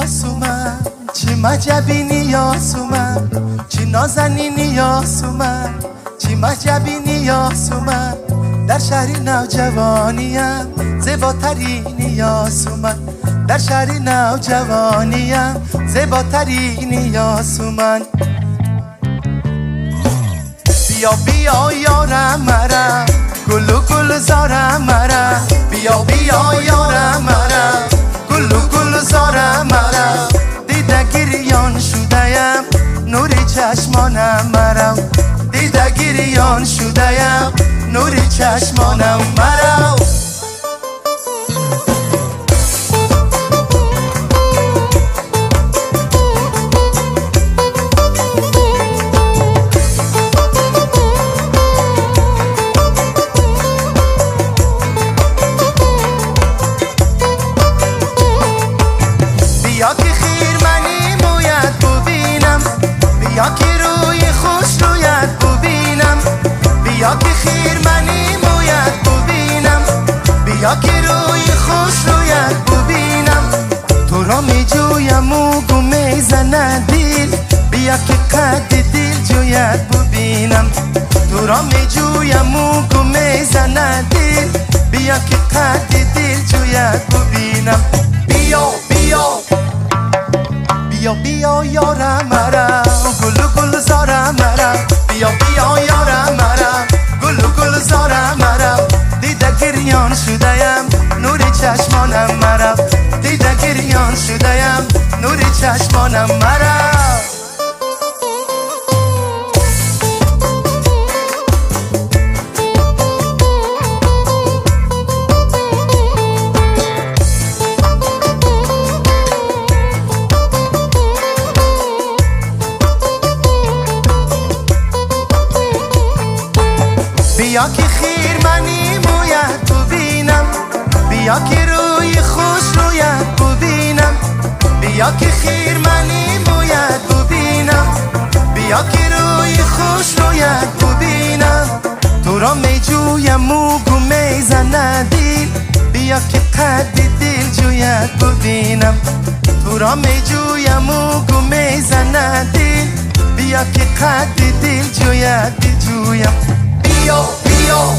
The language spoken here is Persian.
اومد چی مجبینی یاس اومد چی نازنینی یاس اومد چی مجبینی یاس اومد در شهری نوجوانیم زیباترینی یاس اومد در شهری نوجوانیم زیباترینی یاس اومد بیا بیا یارم مرا گلو گل زارم مرا بیا بیا یارم مرا گلو گل زارم مرا دیده گریان شدهیم نور چشمانم مرا دیده گریان شدهیم نور چشمانم مرا بیا که خیر منی مویت ببینم بیا که روی خوش رویت ببینم بیا که خیر منی مویت ببینم بیا که روی خوش رویت ببینم تو را می جویم و گم میزنه دل بیا که قد دل جویت ببینم تو را می جویم و گم میزنه دل بیا که قد دل جویت ببینم بیا بیا بیا بیا یارم مرا گلو گل زارم مرا بیا بیا یارم مرا گلو گل زارم مرا دیده گریان شدهیم نور چشمانم مرا دیده گریان شدهیم نور چشمانم مرا بیا که خیر منی مویت ببینم بیا که روی خوش رویت ببینم بیا که خیر منی مویت ببینم بیا که روی خوش رویت ببینم تو را می جویم و گم میزنه دل بیا که قد دل جویت ببینم تو را می جویم و گم میزنه دل بیا که قد دل جویت بجویم بیا بیا